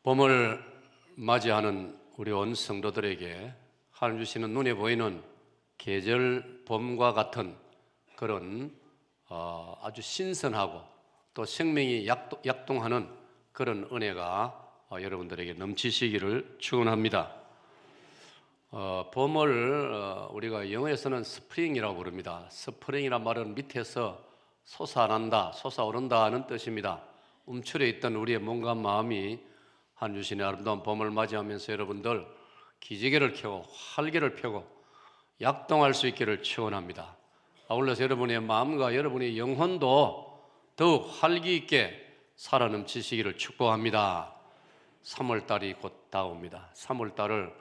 봄을 맞이하는 우리 온 성도들에게 하나님 주시는 눈에 보이는 계절 봄과 같은 그런 아주 신선하고 또 생명이 약동하는 그런 은혜가 여러분들에게 넘치시기를 축원합니다. 봄을 우리가 영어에서는 스프링이라고 부릅니다. 스프링이란 말은 밑에서 솟아난다, 솟아오른다 하는 뜻입니다. 움츠려 있던 우리의 몸과 마음이 하나님 주시는 아름다운 봄을 맞이하면서 여러분들 기지개를 켜고 활기를 펴고 약동할 수 있기를 축원합니다. 아울러서 여러분의 마음과 여러분의 영혼도 더욱 활기 있게 살아 넘치시기를 축복합니다. 3월달이 곧 다가옵니다. 3월달을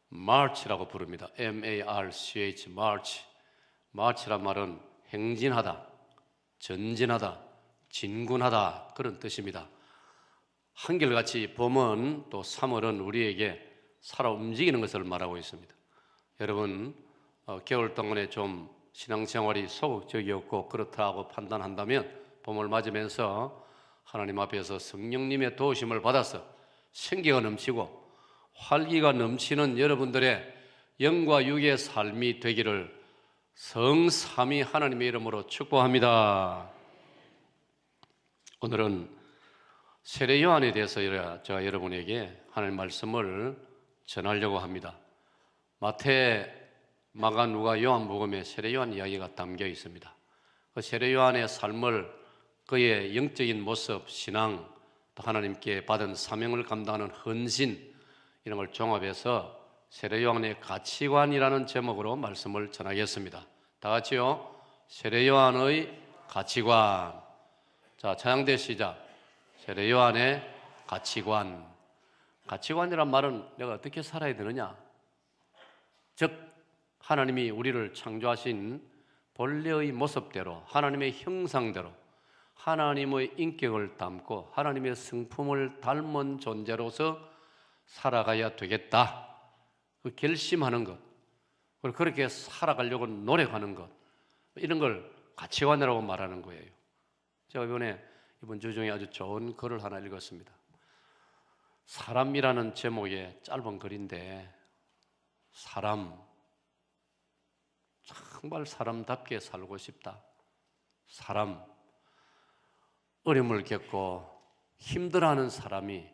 마르치라고 부릅니다. M-A-R-C-H, 마르치. 마르치란 말은 행진하다, 전진하다, 진군하다 그런 뜻입니다. 한결같이 봄은 또 3월은 우리에게 살아 움직이는 것을 말하고 있습니다. 여러분 겨울 동안에 좀 신앙생활이 소극적이었고 그렇다고 판단한다면 봄을 맞으면서 하나님 앞에서 성령님의 도우심을 받아서 생기가 넘치고 활기가 넘치는 여러분들의 영과 육의 삶이 되기를 성삼위 하나님의 이름으로 축복합니다. 오늘은 세례 요한에 대해서 제가 여러분에게 하나님 말씀을 전하려고 합니다. 마태, 마가, 누가, 요한복음에 세례 요한 이야기가 담겨 있습니다. 그 세례 요한의 삶을 그의 영적인 모습, 신앙, 또 하나님께 받은 사명을 감당하는 헌신 이런 걸 종합해서 세례 요한의 가치관이라는 제목으로 말씀을 전하겠습니다. 다 같이요. 세례 요한의 가치관. 자, 찬양대 시작. 세례 요한의 가치관. 가치관이란 말은 내가 어떻게 살아야 되느냐? 즉 하나님이 우리를 창조하신 본래의 모습대로 하나님의 형상대로 하나님의 인격을 담고 하나님의 성품을 닮은 존재로서 살아가야 되겠다. 그 결심하는 것, 그리고 그렇게 살아가려고 노력하는 것, 이런 걸 가치관이라고 말하는 거예요. 제가 이번 주 중에 아주 좋은 글을 하나 읽었습니다. 사람이라는 제목의 짧은 글인데 사람, 정말 사람답게 살고 싶다. 사람, 어려움을 겪고 힘들어하는 사람이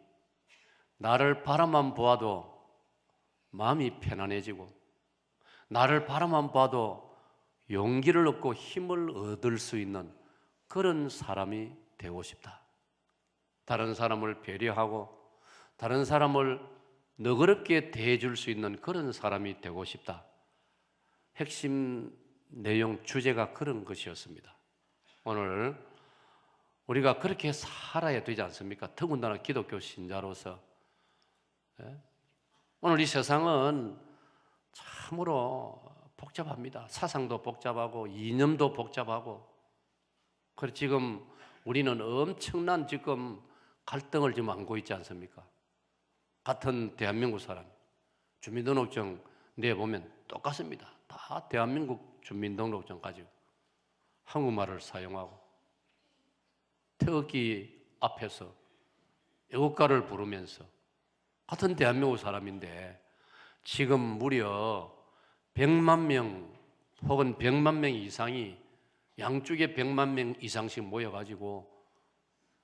나를 바라만 보아도 마음이 편안해지고 나를 바라만 봐도 용기를 얻고 힘을 얻을 수 있는 그런 사람이 되고 싶다. 다른 사람을 배려하고 다른 사람을 너그럽게 대해줄 수 있는 그런 사람이 되고 싶다. 핵심 내용 주제가 그런 것이었습니다. 오늘 우리가 그렇게 살아야 되지 않습니까? 더군다나 기독교 신자로서. 오늘 이 세상은 참으로 복잡합니다. 사상도 복잡하고 이념도 복잡하고. 그래서 지금 우리는 엄청난 지금 갈등을 지금 안고 있지 않습니까? 같은 대한민국 사람 주민등록증 내보면 똑같습니다. 다 대한민국 주민등록증 가지고 한국말을 사용하고 태극기 앞에서 애국가를 부르면서 같은 대한민국 사람인데 지금 무려 100만 명 혹은 100만 명 이상이 양쪽에 100만 명 이상씩 모여가지고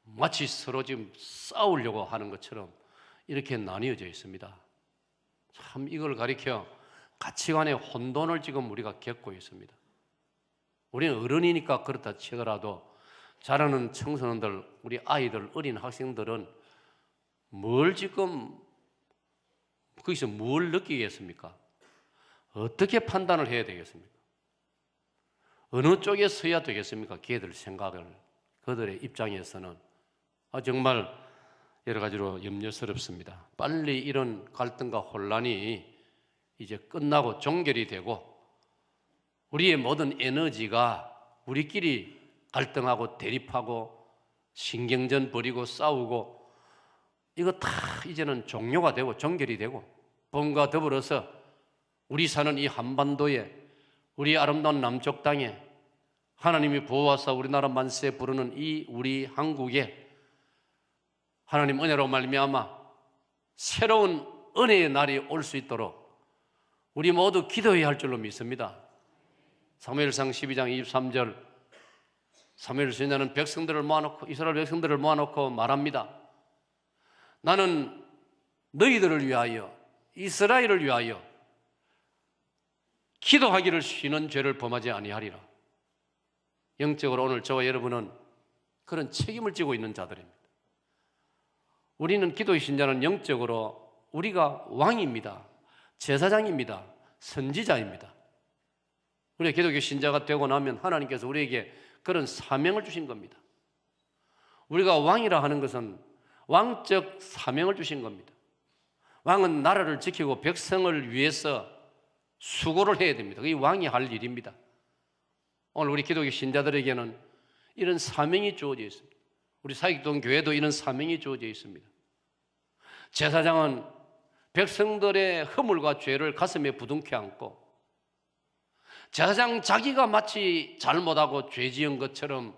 마치 서로 지금 싸우려고 하는 것처럼 이렇게 나뉘어져 있습니다. 참 이걸 가리켜 가치관의 혼돈을 지금 우리가 겪고 있습니다. 우리는 어른이니까 그렇다 치더라도 자라는 청소년들, 우리 아이들, 어린 학생들은 뭘 지금 거기서 뭘 느끼겠습니까? 어떻게 판단을 해야 되겠습니까? 어느 쪽에 서야 되겠습니까? 걔들 생각을, 그들의 입장에서는 정말 여러 가지로 염려스럽습니다. 빨리 이런 갈등과 혼란이 이제 끝나고 종결이 되고 우리의 모든 에너지가 우리끼리 갈등하고 대립하고 신경전 벌이고 싸우고 이거 다 이제는 종료가 되고 종결이 되고 봄과 더불어서 우리 사는 이 한반도에 우리 아름다운 남쪽 땅에 하나님이 보호하사 우리나라 만세 부르는 이 우리 한국에 하나님 은혜로 말미암아 새로운 은혜의 날이 올 수 있도록 우리 모두 기도해야 할 줄로 믿습니다. 사무엘상 12장 23절, 사무엘 선지자는 백성들을 모아놓고, 이스라엘 백성들을 모아놓고 말합니다. 나는 너희들을 위하여, 이스라엘을 위하여 기도하기를 쉬는 죄를 범하지 아니하리라. 영적으로 오늘 저와 여러분은 그런 책임을 지고 있는 자들입니다. 우리는 기도의 신자는 영적으로 우리가 왕입니다. 제사장입니다. 선지자입니다. 우리가 기독교 신자가 되고 나면 하나님께서 우리에게 그런 사명을 주신 겁니다. 우리가 왕이라 하는 것은 왕적 사명을 주신 겁니다. 왕은 나라를 지키고 백성을 위해서 수고를 해야 됩니다. 그게 왕이 할 일입니다. 오늘 우리 기독교 신자들에게는 이런 사명이 주어져 있습니다. 우리 사익동 교회도 이런 사명이 주어져 있습니다. 제사장은 백성들의 허물과 죄를 가슴에 부둥켜 안고, 제사장 자기가 마치 잘못하고 죄 지은 것처럼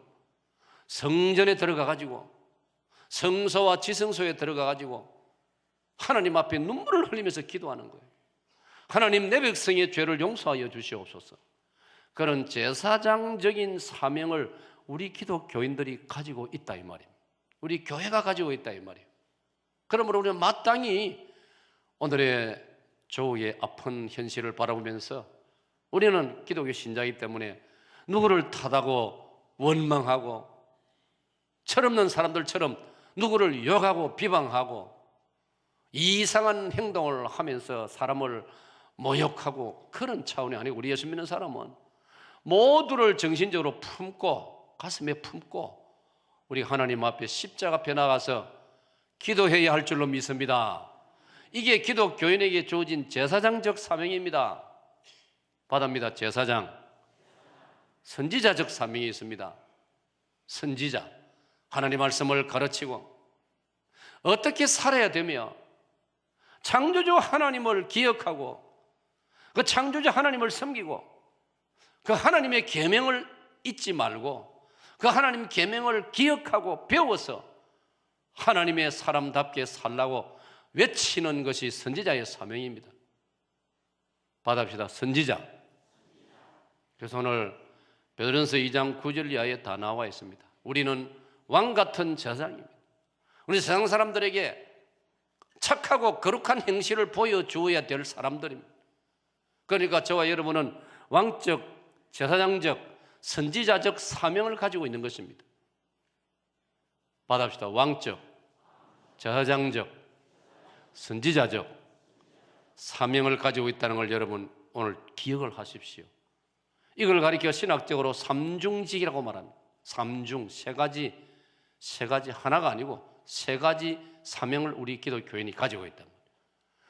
성전에 들어가 가지고, 성소와 지성소에 들어가 가지고 하나님 앞에 눈물을 흘리면서 기도하는 거예요. 하나님, 내 백성의 죄를 용서하여 주시옵소서. 그런 제사장적인 사명을 우리 기독교인들이 가지고 있다 이 말입니다. 우리 교회가 가지고 있다 이 말이에요. 그러므로 우리는 마땅히 오늘의 조우의 아픈 현실을 바라보면서, 우리는 기독교 신자이기 때문에 누구를 탓하고 원망하고 철없는 사람들처럼 누구를 욕하고 비방하고 이상한 행동을 하면서 사람을 모욕하고 그런 차원이 아니고, 우리 예수 믿는 사람은 모두를 정신적으로 품고 가슴에 품고 우리 하나님 앞에 십자가 앞에 나가서 기도해야 할 줄로 믿습니다. 이게 기독교인에게 주어진 제사장적 사명입니다. 받습니다. 제사장, 선지자적 사명이 있습니다. 선지자, 하나님 말씀을 가르치고 어떻게 살아야 되며 창조주 하나님을 기억하고 그 창조주 하나님을 섬기고 그 하나님의 계명을 잊지 말고 그 하나님 계명을 기억하고 배워서 하나님의 사람답게 살라고 외치는 것이 선지자의 사명입니다. 받읍시다. 선지자. 그래서 오늘 베드로전서 2장 9절 이하에 다 나와 있습니다. 우리는 왕같은 제사장입니다. 우리 세상 사람들에게 착하고 거룩한 행실을 보여주어야 될 사람들입니다. 그러니까 저와 여러분은 왕적, 제사장적, 선지자적 사명을 가지고 있는 것입니다. 받읍시다. 왕적, 제사장적, 선지자적 사명을 가지고 있다는 걸 여러분 오늘 기억을 하십시오. 이걸 가리켜 신학적으로 삼중직이라고 말합니다. 삼중, 세 가지 하나가 아니고 세 가지 사명을 우리 기독교인이 가지고 있다.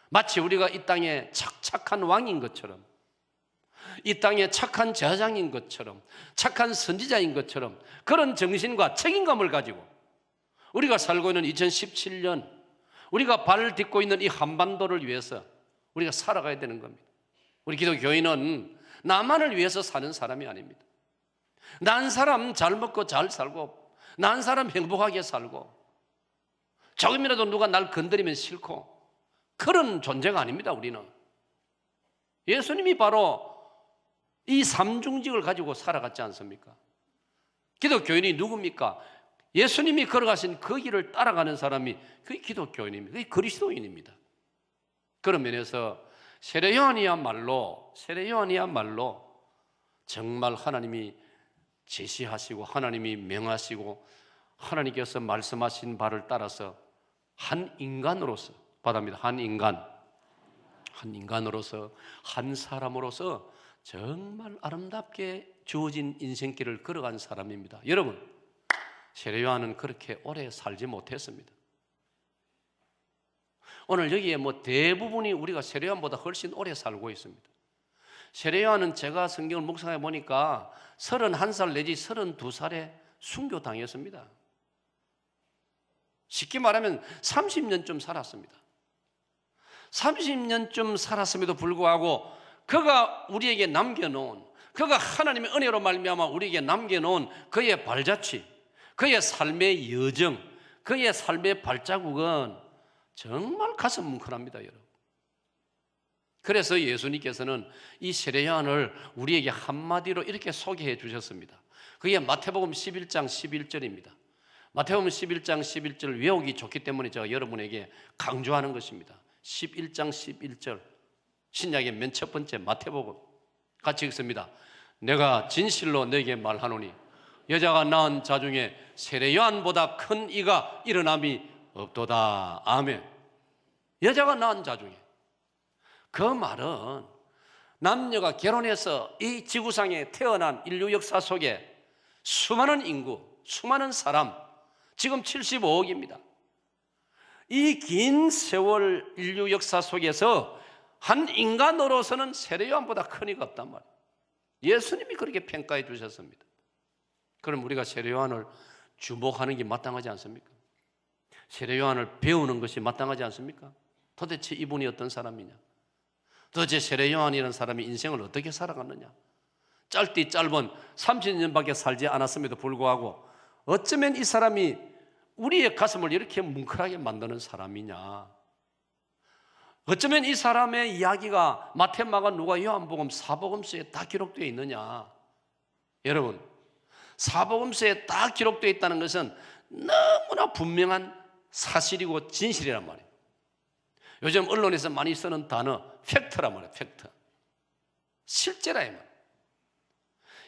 마치 우리가 이 땅에 착한 왕인 것처럼, 이 땅에 착한 제사장인 것처럼, 착한 선지자인 것처럼 그런 정신과 책임감을 가지고 우리가 살고 있는 2017년, 우리가 발을 딛고 있는 이 한반도를 위해서 우리가 살아가야 되는 겁니다. 우리 기독교인은 나만을 위해서 사는 사람이 아닙니다. 난 사람 잘 먹고 잘 살고, 난 사람 행복하게 살고, 조금이라도 누가 날 건드리면 싫고, 그런 존재가 아닙니다. 우리는 예수님이 바로 이 삼중직을 가지고 살아갔지 않습니까? 기독교인이 누굽니까? 예수님이 걸어가신 그 길을 따라가는 사람이 그게 기독교인입니다. 그게 그리스도인입니다. 그런 면에서 세례 요한이야말로 정말 하나님이 제시하시고 하나님이 명하시고 하나님께서 말씀하신 바를 따라서 한 인간으로서, 받습니다. 한 인간으로서, 한 사람으로서 정말 아름답게 주어진 인생길을 걸어간 사람입니다. 여러분, 세례 요한은 그렇게 오래 살지 못했습니다. 오늘 여기에 대부분이 우리가 세례 요한보다 훨씬 오래 살고 있습니다. 세례 요한은 제가 성경을 묵상해 보니까 31살 내지 32살에 순교당했습니다. 쉽게 말하면 30년쯤 살았습니다. 30년쯤 살았음에도 불구하고 그가 우리에게 남겨놓은, 그가 하나님의 은혜로 말미암아 우리에게 남겨놓은 그의 발자취, 그의 삶의 여정, 그의 삶의 발자국은 정말 가슴 뭉클합니다, 여러분. 그래서 예수님께서는 이 세례 요한을 우리에게 한마디로 이렇게 소개해 주셨습니다. 그게 마태복음 11장 11절입니다. 마태복음 11장 11절 외우기 좋기 때문에 제가 여러분에게 강조하는 것입니다. 11장 11절 신약의 맨 첫 번째 마태복음 같이 읽습니다. 내가 진실로 너에게 말하노니 여자가 낳은 자 중에 세례 요한보다 큰 이가 일어남이 없도다. 아멘. 여자가 낳은 자 중에, 그 말은 남녀가 결혼해서 이 지구상에 태어난 인류 역사 속에 수많은 인구, 수많은 사람, 지금 75억입니다. 이 긴 세월 인류 역사 속에서 한 인간으로서는 세례 요한보다 큰 이가 없단 말이에요. 예수님이 그렇게 평가해 주셨습니다. 그럼 우리가 세례 요한을 주목하는 게 마땅하지 않습니까? 세례 요한을 배우는 것이 마땅하지 않습니까? 도대체 이분이 어떤 사람이냐? 도대체 세례 요한이라는 사람이 인생을 어떻게 살아갔느냐? 짧디 짧은 30년밖에 살지 않았음에도 불구하고 어쩌면 이 사람이 우리의 가슴을 이렇게 뭉클하게 만드는 사람이냐? 어쩌면 이 사람의 이야기가 마태, 마가, 누가, 요한복음, 사복음서에 다 기록되어 있느냐? 여러분, 사복음서에 다 기록되어 있다는 것은 너무나 분명한 사실이고 진실이란 말이에요. 요즘 언론에서 많이 쓰는 단어 팩트란 말이에요. 팩트. 실제라 이 말이에요.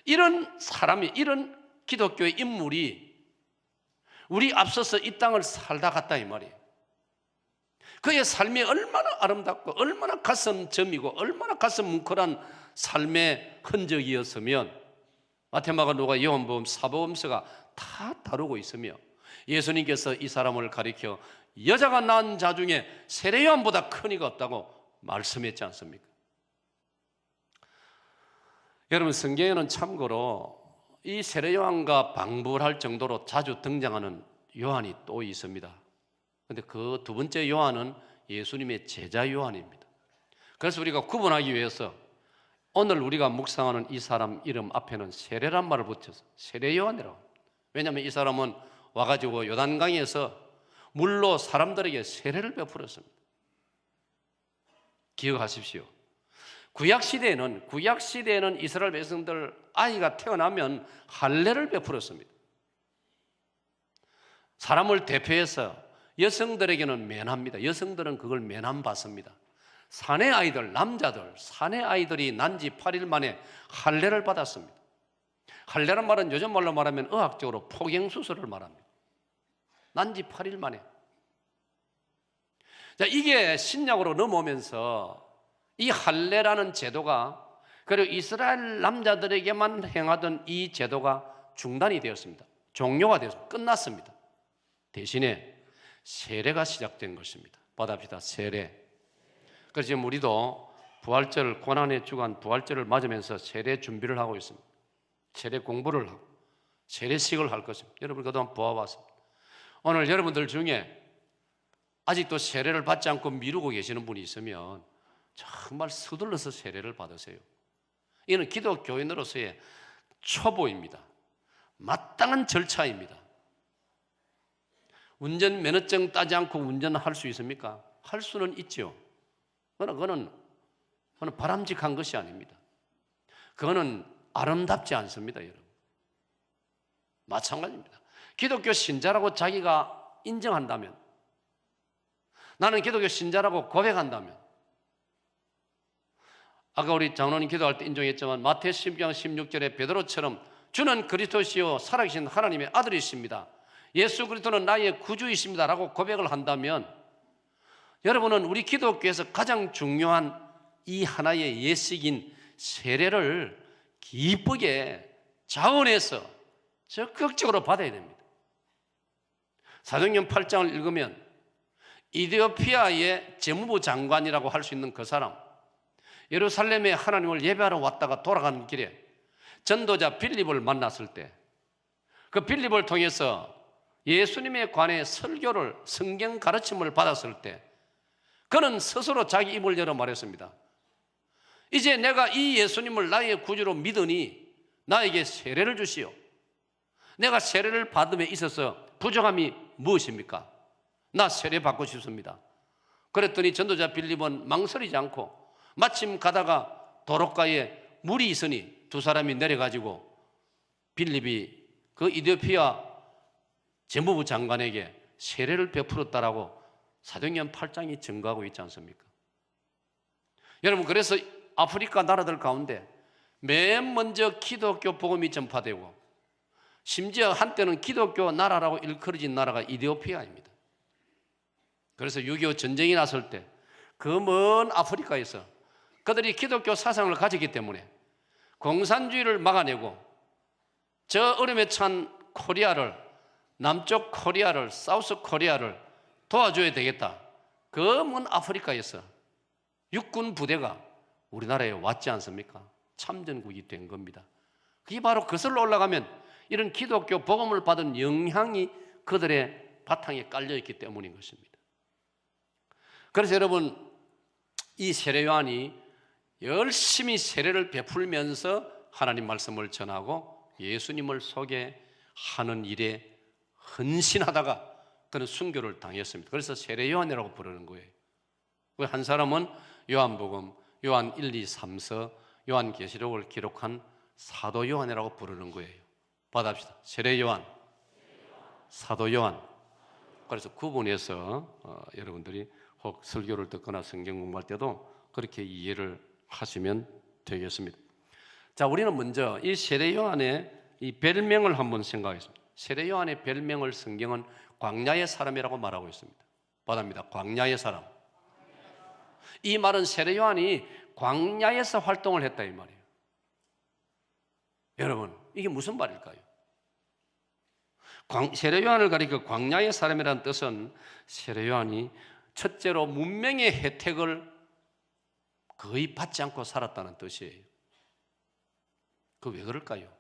이런 사람이, 이런 기독교의 인물이 우리 앞서서 이 땅을 살다 갔다 이 말이에요. 그의 삶이 얼마나 아름답고 얼마나 가슴 점이고 얼마나 가슴 뭉클한 삶의 흔적이었으면 마태, 마가, 누가, 요한복음, 사복음서가 다 다루고 있으며 예수님께서 이 사람을 가리켜 여자가 낳은 자 중에 세례 요한보다 큰 이가 없다고 말씀했지 않습니까? 여러분, 성경에는 참고로 이 세례 요한과 방불할 정도로 자주 등장하는 요한이 또 있습니다. 그런데 그 두 번째 요한은 예수님의 제자 요한입니다. 그래서 우리가 구분하기 위해서 오늘 우리가 묵상하는 이 사람 이름 앞에는 세례란 말을 붙여서 세례 요한이라고. 왜냐하면 이 사람은 와가지고 요단강에서 물로 사람들에게 세례를 베풀었습니다. 기억하십시오. 구약시대에는 이스라엘 백성들 아이가 태어나면 할례를 베풀었습니다. 사람을 대표해서 여성들에게는 면합니다. 여성들은 그걸 면함 받습니다. 사내 아이들, 남자들, 사내 아이들이 난 지 8일 만에 할례를 받았습니다. 할례란 말은 요즘 말로 말하면 의학적으로 포경수술을 말합니다. 난 지 8일 만에. 자, 이게 신약으로 넘어오면서 이 할례라는 제도가, 그리고 이스라엘 남자들에게만 행하던 이 제도가 중단이 되었습니다. 종료가 되었습니다. 끝났습니다. 대신에 세례가 시작된 것입니다. 받아봅시다. 세례. 그래서 지금 우리도 부활절, 고난의 주간 부활절을 맞으면서 세례 준비를 하고 있습니다. 세례 공부를 하고 세례식을 할 것입니다. 여러분 그동안 보아봤습니다. 오늘 여러분들 중에 아직도 세례를 받지 않고 미루고 계시는 분이 있으면 정말 서둘러서 세례를 받으세요. 이는 기독교인으로서의 초보입니다. 마땅한 절차입니다. 운전면허증 따지 않고 운전할 수 있습니까? 할 수는 있죠. 그거는 바람직한 것이 아닙니다. 그거는 아름답지 않습니다, 여러분. 마찬가지입니다. 기독교 신자라고 자기가 인정한다면, 나는 기독교 신자라고 고백한다면, 아까 우리 장로님 기도할 때 인정했지만 마태 10장 16절에 베드로처럼 주는 그리스도시요 살아계신 하나님의 아들이십니다. 예수 그리스도는 나의 구주이십니다 라고 고백을 한다면 여러분은 우리 기독교에서 가장 중요한 이 하나의 예식인 세례를 기쁘게 자원해서 적극적으로 받아야 됩니다. 사도행전 8장을 읽으면 이디오피아의 재무부 장관이라고 할 수 있는 그 사람, 예루살렘에 하나님을 예배하러 왔다가 돌아가는 길에 전도자 빌립을 만났을 때 그 빌립을 통해서 예수님에 관해 설교를, 성경 가르침을 받았을 때 그는 스스로 자기 입을 열어 말했습니다. 이제 내가 이 예수님을 나의 구주로 믿으니 나에게 세례를 주시오. 내가 세례를 받음에 있어서 부족함이 무엇입니까? 나 세례 받고 싶습니다. 그랬더니 전도자 빌립은 망설이지 않고 마침 가다가 도로가에 물이 있으니 두 사람이 내려가지고 빌립이 그 이디오피아 재무부 장관에게 세례를 베풀었다라고 사도행전 8장이 증거하고 있지 않습니까? 여러분, 그래서 아프리카 나라들 가운데 맨 먼저 기독교 복음이 전파되고 심지어 한때는 기독교 나라라고 일컬어진 나라가 이디오피아입니다. 그래서 6.25 전쟁이 났을 때 그 먼 아프리카에서 그들이 기독교 사상을 가졌기 때문에 공산주의를 막아내고 저 얼음에 찬 코리아를, 남쪽 코리아를, 사우스 코리아를 도와줘야 되겠다. 그 먼 아프리카에서 육군 부대가 우리나라에 왔지 않습니까? 참전국이 된 겁니다. 그게 바로 거슬러 올라가면 이런 기독교 복음을 받은 영향이 그들의 바탕에 깔려있기 때문인 것입니다. 그래서 여러분, 이 세례 요한이 열심히 세례를 베풀면서 하나님 말씀을 전하고 예수님을 소개하는 일에 헌신하다가 그는 순교를 당했습니다. 그래서 세례 요한이라고 부르는 거예요. 한 사람은 요한복음, 요한 1, 2, 3서, 요한계시록을 기록한 사도 요한이라고 부르는 거예요. 받아봅시다. 세례 요한, 사도 요한. 그래서 구분해서 여러분들이 혹 설교를 듣거나 성경 공부할 때도 그렇게 이해를 하시면 되겠습니다. 자, 우리는 먼저 이 세례 요한의 이 별명을 한번 생각하겠습니다. 세례 요한의 별명을 성경은 광야의 사람이라고 말하고 있습니다. 받아봅니다. 광야의 사람. 이 말은 세례 요한이 광야에서 활동을 했다 이 말이에요. 여러분, 이게 무슨 말일까요? 세례 요한을 가리켜 광야의 사람이라는 뜻은 세례 요한이 첫째로 문명의 혜택을 거의 받지 않고 살았다는 뜻이에요. 그 왜 그럴까요?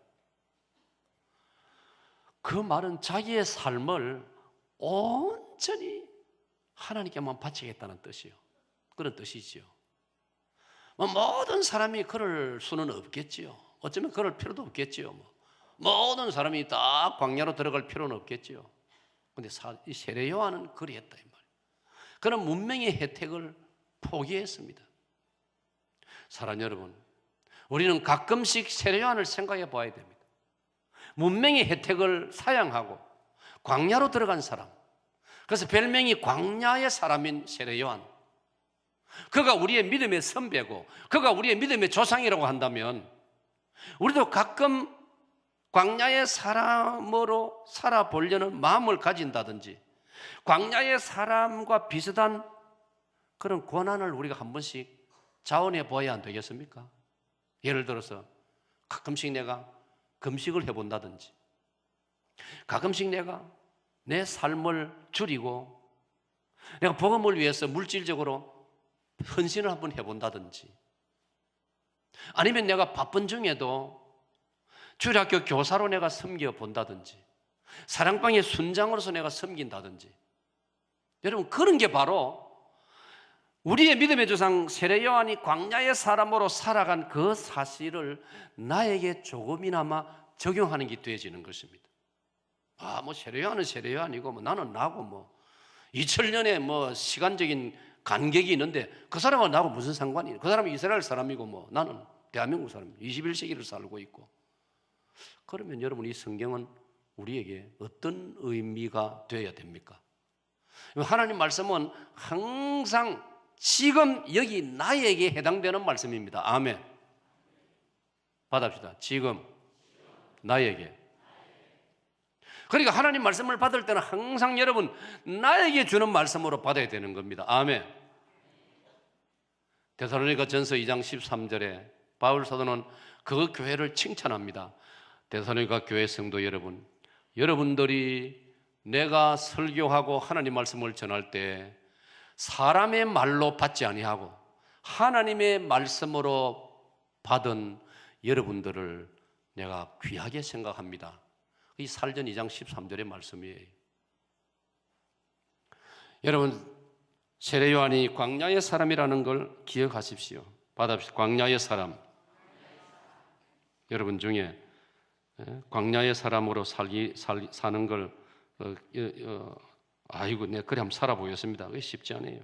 그 말은 자기의 삶을 온전히 하나님께만 바치겠다는 뜻이에요. 그런 뜻이지요. 모든 사람이 그럴 수는 없겠지요. 어쩌면 그럴 필요도 없겠지요. 모든 사람이 다 광야로 들어갈 필요는 없겠지요. 그런데 이 세례 요한은 그리했다 이 말이에요. 그는 문명의 혜택을 포기했습니다. 사랑 여러분, 우리는 가끔씩 세례 요한을 생각해 봐야 됩니다. 문명의 혜택을 사양하고 광야로 들어간 사람, 그래서 별명이 광야의 사람인 세례 요한, 그가 우리의 믿음의 선배고 그가 우리의 믿음의 조상이라고 한다면 우리도 가끔 광야의 사람으로 살아보려는 마음을 가진다든지 광야의 사람과 비슷한 그런 고난을 우리가 한 번씩 자원해 보아야 안 되겠습니까? 예를 들어서 가끔씩 내가 금식을 해본다든지 가끔씩 내가 내 삶을 줄이고 내가 복음을 위해서 물질적으로 헌신을 한번 해본다든지 아니면 내가 바쁜 중에도 주일학교 교사로 내가 섬겨본다든지 사랑방의 순장으로서 내가 섬긴다든지 여러분 그런 게 바로 우리의 믿음의 조상 세례 요한이 광야의 사람으로 살아간 그 사실을 나에게 조금이나마 적용하는 게 되어지는 것입니다. 세례 요한은 세례 요한이고 나는 나고 2000년의 시간적인 간격이 있는데 그 사람하고 나하고 무슨 상관이에요? 그 사람은 이스라엘 사람이고 나는 대한민국 사람이에요. 21세기를 살고 있고. 그러면 여러분 이 성경은 우리에게 어떤 의미가 되어야 됩니까? 하나님 말씀은 항상 지금 여기 나에게 해당되는 말씀입니다. 아멘. 받아봅시다. 지금 나에게. 그러니까 하나님 말씀을 받을 때는 항상 여러분 나에게 주는 말씀으로 받아야 되는 겁니다. 아멘. 데살로니가 전서 2장 13절에 바울 사도는 그 교회를 칭찬합니다. 데살로니가 교회 성도 여러분, 여러분들이 내가 설교하고 하나님 말씀을 전할 때 사람의 말로 받지 아니하고 하나님의 말씀으로 받은 여러분들을 내가 귀하게 생각합니다. 이 살전 2장 13절의 말씀이에요. 여러분 세례 요한이 광야의 사람이라는 걸 기억하십시오. 받아봅시다. 광야의 사람. 여러분 중에 광야의 사람으로 사는 걸 아이고 내가 그래 한번 살아보겠습니다. 그게 쉽지 않아요.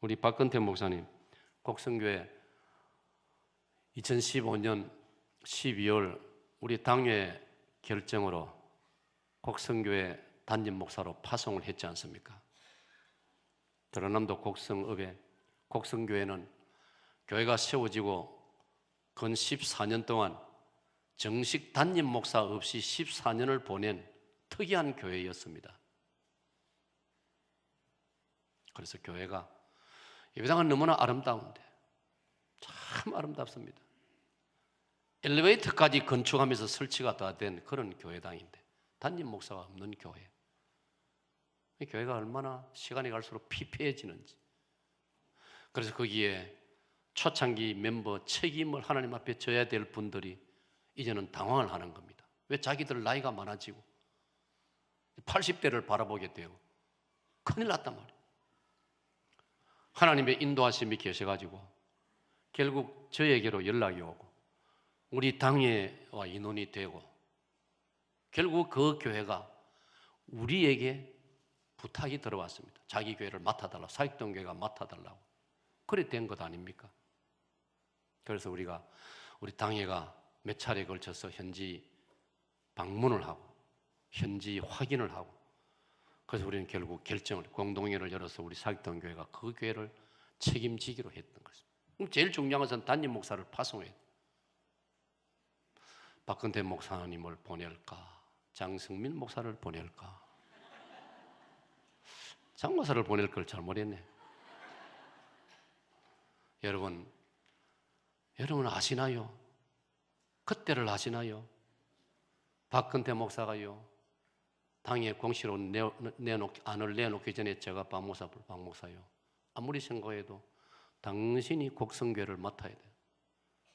우리 박근태 목사님 곡성교회 2015년 12월 우리 당회 결정으로 곡성교회 담임 목사로 파송을 했지 않습니까? 전라남도 곡성읍에 곡성교회는 교회가 세워지고 근 14년 동안 정식 담임 목사 없이 14년을 보낸 특이한 교회였습니다. 그래서 교회가 예배당은 너무나 아름다운데 참 아름답습니다. 엘리베이터까지 건축하면서 설치가 다 된 그런 교회당인데 담임 목사가 없는 교회. 이 교회가 얼마나 시간이 갈수록 피폐해지는지. 그래서 거기에 초창기 멤버 책임을 하나님 앞에 져야 될 분들이 이제는 당황을 하는 겁니다. 왜 자기들 나이가 많아지고 80대를 바라보게 되고 큰일 났단 말이에요. 하나님의 인도하심이 계셔가지고 결국 저에게로 연락이 오고 우리 당회와 인원이 되고 결국 그 교회가 우리에게 부탁이 들어왔습니다. 자기 교회를 맡아달라고, 사역동교회가 맡아달라고. 그래 된 것 아닙니까? 그래서 우리 당회가 몇 차례에 걸쳐서 현지 방문을 하고 현지 확인을 하고 그래서 우리는 결국 결정을 공동회를 열어서 우리 사역동교회가 그 교회를 책임지기로 했던 것입니다. 제일 중요한 것은 담임 목사를 파송해야 돼요. 박근태 목사님을 보낼까? 장승민 목사를 보낼까? 장목사를 보낼 걸 잘못했네. 여러분 아시나요? 그때를 아시나요? 박근태 목사가요 당에 공시로 안을 내놓기 전에 제가 박 목사요 아무리 생각해도 당신이 곡성교회를 맡아야 돼요.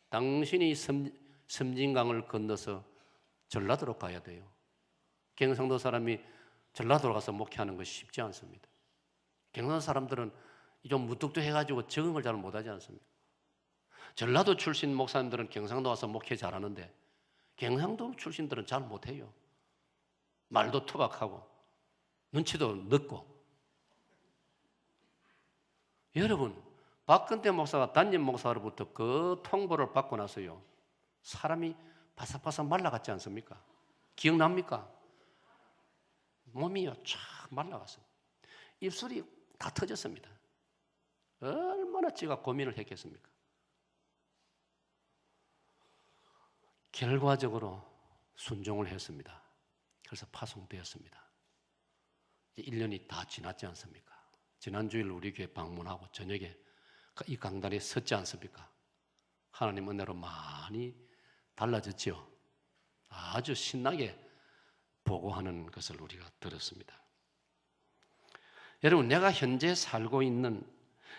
당신이 섬진강을 건너서 전라도로 가야 돼요. 경상도 사람이 전라도로 가서 목회하는 것이 쉽지 않습니다. 경상도 사람들은 좀 무뚝뚝해가지고 적응을 잘 못하지 않습니까? 전라도 출신 목사님들은 경상도 와서 목회 잘하는데 경상도 출신들은 잘 못해요. 말도 투박하고 눈치도 늦고. 여러분 박근태 목사가 담임 목사로부터 그 통보를 받고 나서요 사람이 바삭바삭 말라갔지 않습니까? 기억납니까? 몸이요 쫙 말라갔어요. 입술이 다 터졌습니다. 얼마나 제가 고민을 했겠습니까? 결과적으로 순종을 했습니다. 그래서 파송되었습니다. 이제 1년이 다 지났지 않습니까? 지난주일 우리 교회 방문하고 저녁에 이 강단에 섰지 않습니까? 하나님 은혜로 많이 달라졌죠. 아주 신나게 보고하는 것을 우리가 들었습니다. 여러분 내가 현재 살고 있는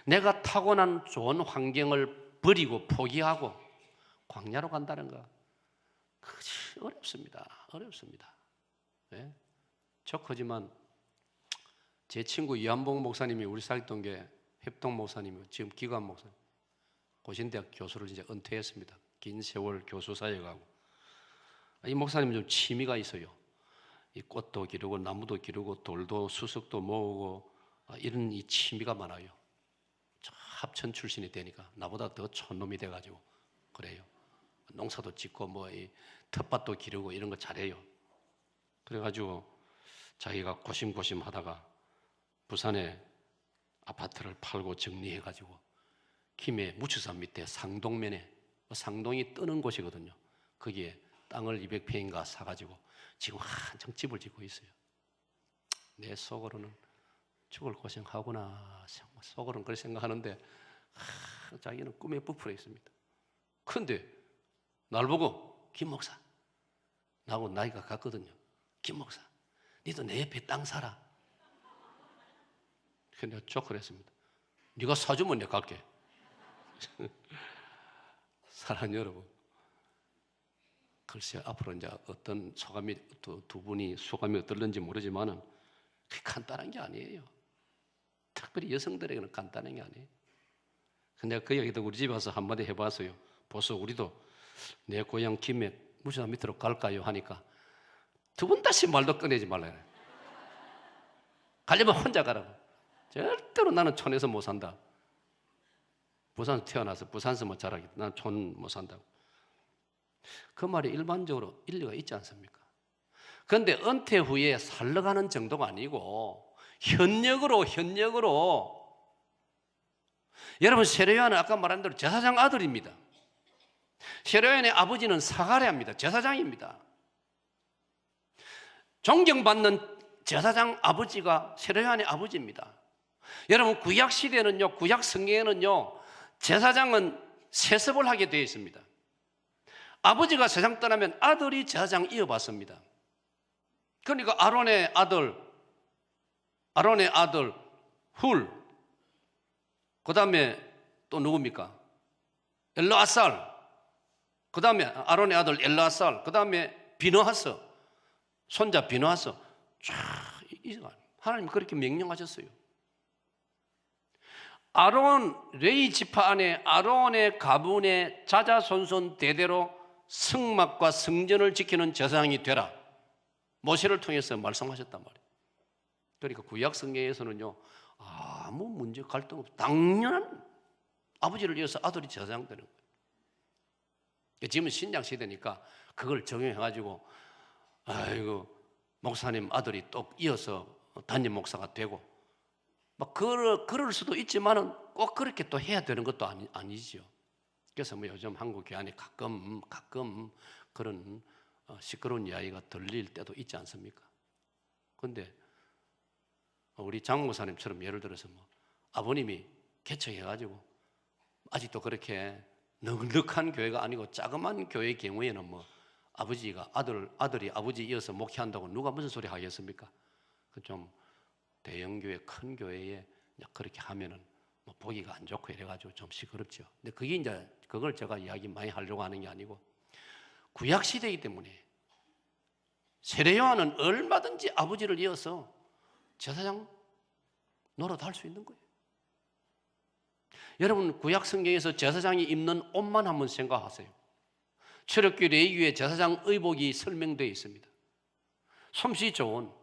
내가 타고난 좋은 환경을 버리고 포기하고 광야로 간다는 거 그것이 어렵습니다. 네? 좋지만 제 친구 이한봉 목사님이 우리 사역동교회 협동 목사님이 지금 기관 목사님 고신대학 교수를 이제 은퇴했습니다. 긴 세월 교수 사역하고 이 목사님은 좀 취미가 있어요. 이 꽃도 기르고 나무도 기르고 돌도 수석도 모으고 이런 이 취미가 많아요. 합천 출신이 되니까 나보다 더 촌놈이 돼가지고 그래요. 농사도 짓고 뭐 이 텃밭도 기르고 이런 거 잘해요. 그래가지고 자기가 고심고심 하다가 부산에 아파트를 팔고 정리해가지고 김해 무추산 밑에 상동면에 상동이 뜨는 곳이거든요. 거기에 땅을 200평인가 사가지고 지금 한창 집을 짓고 있어요. 내 속으로는 죽을 고생하구나. 속으로는 그렇게 생각하는데 자기는 꿈에 부풀어 있습니다. 그런데 날 보고 김 목사 나하고 나이가 같거든요. 김 목사 니도 내 옆에 땅 사라. 그래서 내가 쭉 그랬습니다. 네가 사주면 내가 갈게. 사랑하는 여러분 글쎄 앞으로 이제 어떤 소감이 두 분이 소감이 어떨는지 모르지만은 그게 간단한 게 아니에요. 특별히 여성들에게는 간단한 게 아니에요. 근데 그 얘기도 우리 집에 와서 한마디 해봤어요. 보소 우리도 내 고향 김해 무추산 밑으로 갈까요? 하니까 두 번 다시 말도 꺼내지 말라 그래. 가려면 혼자 가라고. 절대로 나는 촌에서 못 산다. 부산에서 태어나서 부산에서 뭐 자라겠다. 난 촌 못 산다고. 그 말이 일반적으로 일리가 있지 않습니까? 그런데 은퇴 후에 살러 가는 정도가 아니고 현역으로 여러분 세례요한은 아까 말한 대로 제사장 아들입니다. 세례요한의 아버지는 사가랴입니다. 제사장입니다. 존경받는 제사장 아버지가 세례요한의 아버지입니다. 여러분 구약 시대는요, 구약 성경에는요, 제사장은 세습을 하게 되어 있습니다. 아버지가 세상 떠나면 아들이 제사장 이어받습니다. 그러니까 아론의 아들 훌, 그 다음에 또 누굽니까? 엘르아살, 그 다음에 아론의 아들 엘르아살, 그 다음에 비느하스, 손자 비느하스. 하나님 그렇게 명령하셨어요. 아론 레위 지파 안에 아론의 가문의 자자손손 대대로 성막과 성전을 지키는 제사장이 되라, 모세를 통해서 말씀하셨단 말이에요. 그러니까 구약 성경에서는요, 아무 문제 갈등 없어. 당연한 아버지를 이어서 아들이 제사장 되는 거예요. 지금은 신약 시대니까 그걸 적용해가지고 아이고 목사님 아들이 또 이어서 담임 목사가 되고 막 그럴 수도 있지만은 꼭 그렇게 또 해야 되는 것도 아니죠. 그래서 뭐 요즘 한국 교회 안에 가끔 그런 시끄러운 이야기가 들릴 때도 있지 않습니까? 그런데 우리 장 목사님처럼 예를 들어서 뭐 아버님이 개척해가지고 아직도 그렇게 넉넉한 교회가 아니고 자그마한 교회의 경우에는 뭐 아버지가 아들이 아버지 이어서 목회한다고 누가 무슨 소리 하겠습니까? 그 좀 대형 교회, 큰 교회에 그렇게 하면은 뭐 보기가 안 좋고 이래가지고 좀 시끄럽죠. 근데 그게 이제 그걸 제가 이야기 많이 하려고 하는 게 아니고 구약 시대이기 때문에 세례요한은 얼마든지 아버지를 이어서 제사장 노릇할 수 있는 거예요. 여러분 구약 성경에서 제사장이 입는 옷만 한번 생각하세요. 출애굽기 레위기에 제사장 의복이 설명되어 있습니다. 솜씨 좋은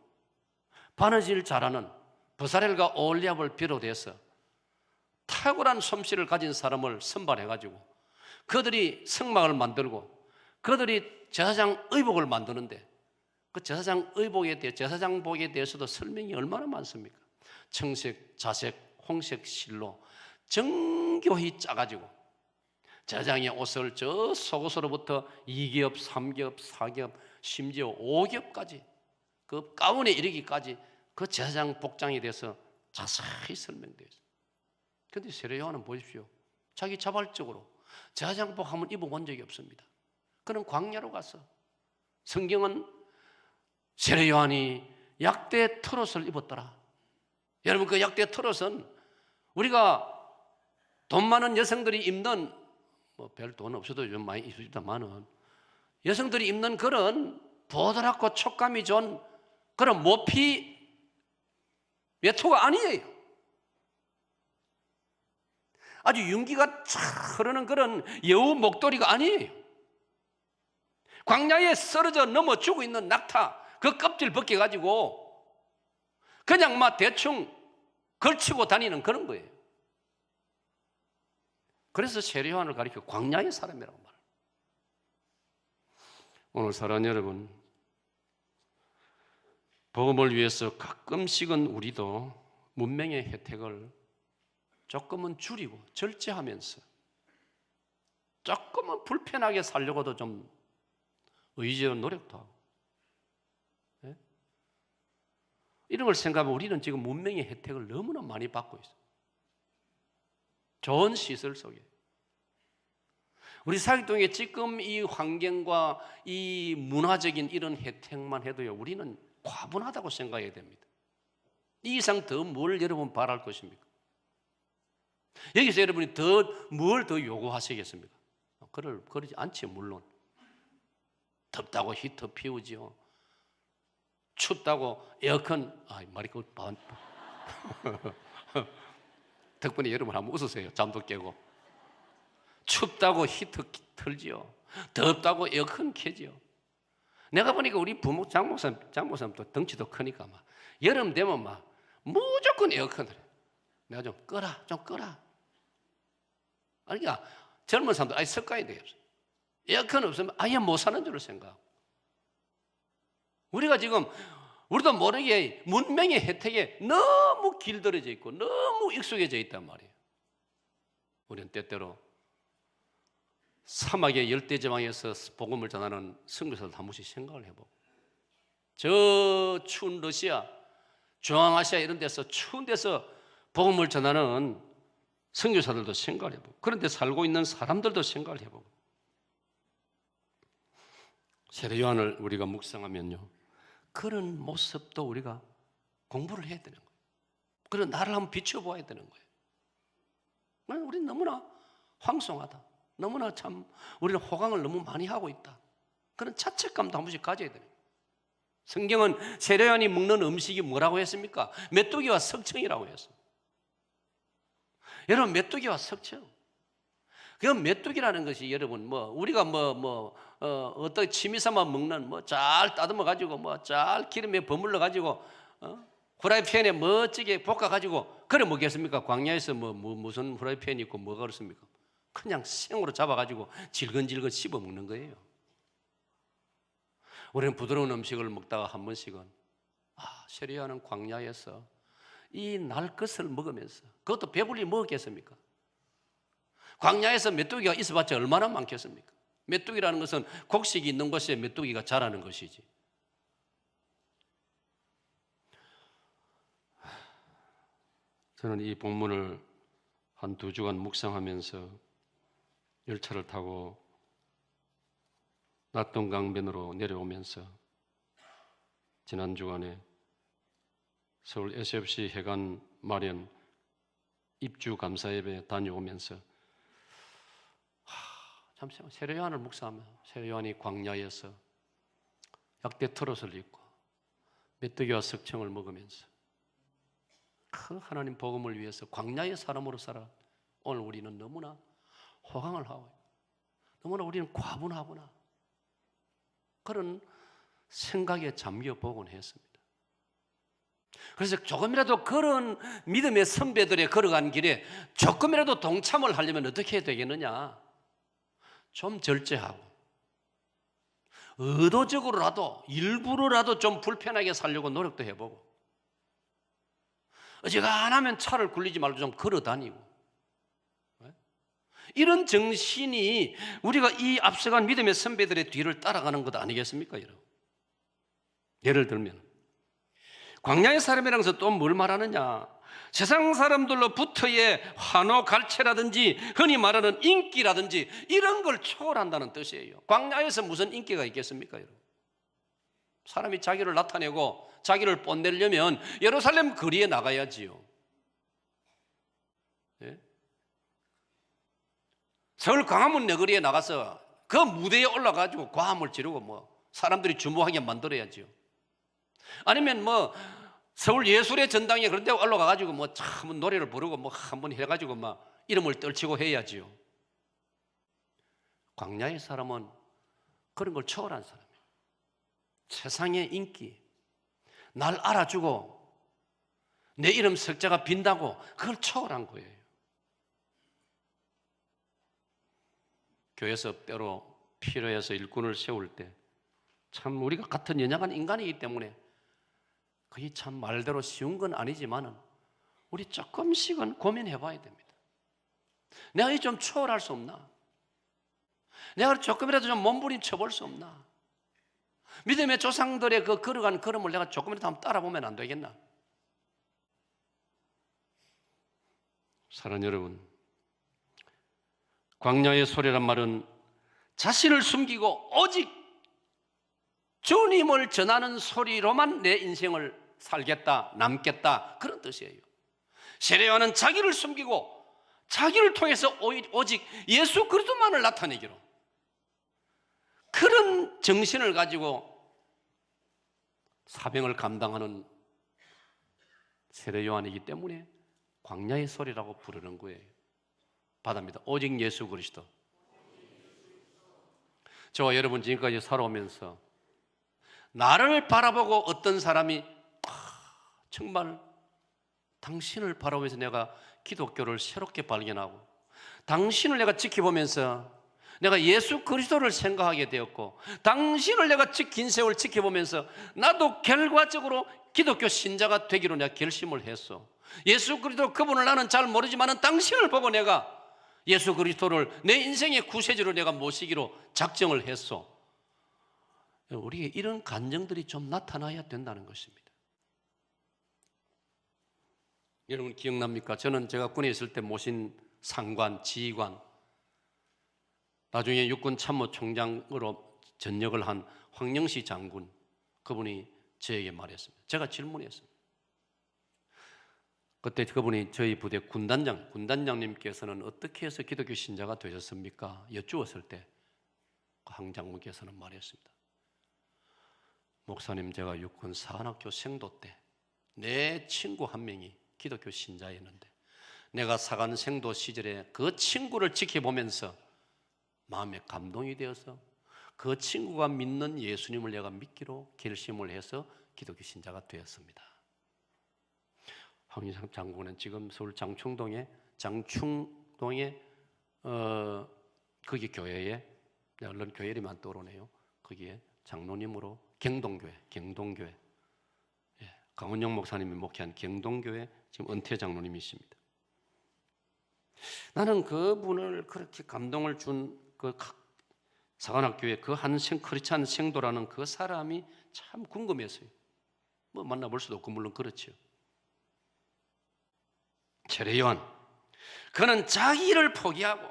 바느질 잘하는 브사렐과 오홀리압을 비롯해서 탁월한 솜씨를 가진 사람을 선발해가지고 그들이 성막을 만들고 그들이 제사장 의복을 만드는데 그 제사장 의복에 대해 제사장복에 대해서도 설명이 얼마나 많습니까? 청색, 자색, 홍색 실로 정교히 짜가지고 제사장의 옷을 저 속옷으로부터 2겹, 3겹, 4겹, 심지어 5겹까지 그 가운에 이르기까지 그 제사장 복장에 대해서 자세히 설명되어 있어요. 그런데 세례요한은 보십시오. 자기 자발적으로 제사장복 한번 입어본 적이 없습니다. 그는 광야로 가서 성경은 세례요한이 약대 트롯을 입었더라. 여러분 그 약대 트롯은 우리가 돈 많은 여성들이 입는 뭐 별 돈 없어도 좀 많이 입습니다만은 여성들이 입는 그런 보드랍고 촉감이 좋은 그런 모피 외투가 아니에요. 아주 윤기가 촥 흐르는 그런 여우 목도리가 아니에요. 광야에 쓰러져 넘어 죽어 있는 낙타 그 껍질 벗겨가지고 그냥 막 대충 걸치고 다니는 그런 거예요. 그래서 세례요한을 가리켜 광야의 사람이라고 말해요. 오늘 사랑하는 여러분, 복음을 위해서 가끔씩은 우리도 문명의 혜택을 조금은 줄이고 절제하면서 조금은 불편하게 살려고도 좀 의지와 노력도 하고, 네? 이런 걸 생각하면 우리는 지금 문명의 혜택을 너무나 많이 받고 있어요. 좋은 시설 속에 우리 사역동에 지금 이 환경과 이 문화적인 이런 혜택만 해도요 우리는 과분하다고 생각해야 됩니다. 이 이상 더 뭘 여러분 바랄 것입니까? 여기서 여러분이 뭘 더 요구하시겠습니까? 그러지 않지요. 물론 덥다고 히터 피우지요. 춥다고 에어컨 말이 그 덕분에 여러분 한번 웃으세요. 잠도 깨고. 춥다고 히터 틀지요. 덥다고 에어컨 켜지요. 내가 보니까 우리 장 목사님도 덩치도 크니까 막 여름 되면 막 무조건 에어컨을 해. 내가 좀 끄라. 그러니까 젊은 사람들 아예 습관이 되겠어요. 에어컨 없으면 아예 못 사는 줄로 생각하고. 우리가 지금 우리도 모르게 문명의 혜택에 너무 길들여져 있고 너무 익숙해져 있단 말이에요. 우리는 때때로 사막의 열대지방에서 복음을 전하는 선교사들 한 번씩 생각을 해보고, 저 추운 러시아, 중앙아시아 이런 데서 추운 데서 복음을 전하는 선교사들도 생각을 해보고, 그런 데 살고 있는 사람들도 생각을 해보고, 세례 요한을 우리가 묵상하면요, 그런 모습도 우리가 공부를 해야 되는 거예요. 그런 나를 한번 비춰보아야 되는 거예요. 우리는 너무나 황송하다, 너무나 참 우리는 호강을 너무 많이 하고 있다, 그런 자책감도 한 번씩 가져야 되는 거예요. 성경은 세례 요한이 먹는 음식이 뭐라고 했습니까? 메뚜기와 석청이라고 했습니다. 여러분, 메뚜기와 석청, 그 메뚜기라는 것이 여러분 우리가 어떤 취미삼아 먹는 잘 따듬어 가지고 잘 기름에 버물러 가지고 후라이팬에 멋지게 볶아 가지고 그래 먹겠습니까? 광야에서 무슨 후라이팬이 있고 뭐가 그렇습니까? 그냥 생으로 잡아 가지고 질근질근 씹어 먹는 거예요. 우리는 부드러운 음식을 먹다가 한 번씩은 세례 요한은 광야에서 이 날 것을 먹으면서, 그것도 배불리 먹었겠습니까? 광야에서 메뚜기가 있어봤자 얼마나 많겠습니까? 메뚜기라는 것은 곡식이 있는 곳에 메뚜기가 자라는 것이지. 저는 이 본문을 한 2주간 묵상하면서 열차를 타고 낙동강변으로 내려오면서 지난 주간에 서울 SFC 해관 마련 입주 감사 예배 다녀오면서 참 세례 요한을 묵상하며, 세례 요한이 광야에서 약대 트롯을 입고 메뚜기와 석청을 먹으면서 그 하나님 복음을 위해서 광야의 사람으로 살아 오늘 우리는 너무나 호강을 하고, 너무나 우리는 과분하구나, 그런 생각에 잠겨보곤 했습니다. 그래서 조금이라도 그런 믿음의 선배들의 걸어간 길에 조금이라도 동참을 하려면 어떻게 해야 되겠느냐? 좀 절제하고 의도적으로라도 일부러라도 좀 불편하게 살려고 노력도 해보고, 어지간하면 차를 굴리지 말고 좀 걸어 다니고, 이런 정신이 우리가 이 앞서간 믿음의 선배들의 뒤를 따라가는 것 아니겠습니까, 여러분? 예를 들면 광야의 사람이라는 것은 또 뭘 말하느냐? 세상 사람들로부터의 환호 갈채라든지 흔히 말하는 인기라든지 이런 걸 초월한다는 뜻이에요. 광야에서 무슨 인기가 있겠습니까, 여러분? 사람이 자기를 나타내고 자기를 뽐내려면 예루살렘 거리에 나가야지요. 예? 서울 광화문 내거리에 나가서 그 무대에 올라가지고 과함을 지르고 사람들이 주목하게 만들어야지요. 아니면 서울 예술의 전당에 그런 데 올라가가지고 참 노래를 부르고 한번 해가지고 이름을 떨치고 해야지요. 광야의 사람은 그런 걸 초월한 사람이에요. 세상의 인기, 날 알아주고 내 이름 석자가 빈다고 그걸 초월한 거예요. 교회에서 때로 필요해서 일꾼을 세울 때 참 우리가 같은 연약한 인간이기 때문에 그게 참 말대로 쉬운 건 아니지만은 우리 조금씩은 고민해 봐야 됩니다. 내가 이 좀 초월할 수 없나? 내가 조금이라도 좀 몸부림쳐 볼 수 없나? 믿음의 조상들의 그 걸어간 걸음을 내가 조금이라도 한번 따라보면 안 되겠나? 사랑하는 여러분, 광야의 소리란 말은 자신을 숨기고 오직 주님을 전하는 소리로만 내 인생을 살겠다, 남겠다, 그런 뜻이에요. 세례 요한은 자기를 숨기고 자기를 통해서 오직 예수 그리스도만을 나타내기로, 그런 정신을 가지고 사명을 감당하는 세례 요한이기 때문에 광야의 소리라고 부르는 거예요. 받아입니다. 오직 예수 그리스도. 저와 여러분 지금까지 살아오면서 나를 바라보고 어떤 사람이 정말 당신을 바라보면서 내가 기독교를 새롭게 발견하고 당신을 내가 지켜보면서 내가 예수 그리스도를 생각하게 되었고, 당신을 내가 긴 세월 지켜보면서 나도 결과적으로 기독교 신자가 되기로 내가 결심을 했어. 예수 그리스도 그분을 나는 잘 모르지만 당신을 보고 내가 예수 그리스도를 내 인생의 구세주로 내가 모시기로 작정을 했어. 우리에게 이런 감정들이 좀 나타나야 된다는 것입니다. 여러분 기억납니까? 저는 제가 군에 있을 때 모신 상관, 지휘관, 나중에 육군 참모총장으로 전역을 한 황영시 장군, 그분이 저에게 말했습니다. 제가 질문했습니다. 그때 그분이 저희 부대 군단장님께서는 어떻게 해서 기독교 신자가 되셨습니까? 여쭈었을 때 황 장군께서는 말했습니다. 목사님, 제가 육군 사관학교 생도 때 내 친구 한 명이 기독교 신자였는데 내가 사관 생도 시절에 그 친구를 지켜보면서 마음에 감동이 되어서 그 친구가 믿는 예수님을 내가 믿기로 결심을 해서 기독교 신자가 되었습니다. 황희상 장군은 지금 서울 장충동에 거기 교회에, 얼른 교회 이름만 떠오르네요. 거기에 장로님으로 경동교회, 강원영 목사님이 목회한 경동교회 지금 은퇴 장로님이십니다. 나는 그분을 그렇게 감동을 준 그 사관학교의 그 한 크리스찬 생도라는 그 사람이 참 궁금했어요. 뭐 만나볼 수도 없고 물론 그렇죠. 세례요한, 그는 자기를 포기하고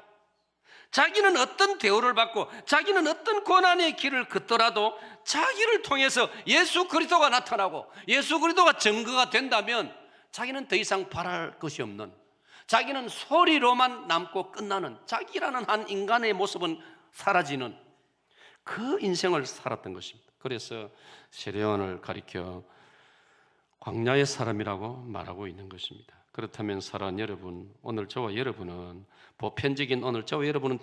자기는 어떤 대우를 받고 자기는 어떤 고난의 길을 걷더라도 자기를 통해서 예수 그리스도가 나타나고 예수 그리스도가 증거가 된다면 자기는 더 이상 바랄 것이 없는, 자기는 소리로만 남고 끝나는, 자기라는 한 인간의 모습은 사라지는 그 인생을 살았던 것입니다. 그래서 세례요한을 가리켜 광야의 사람이라고 말하고 있는 것입니다. 그렇다면 사랑하는 여러분, 오늘 저와 여러분은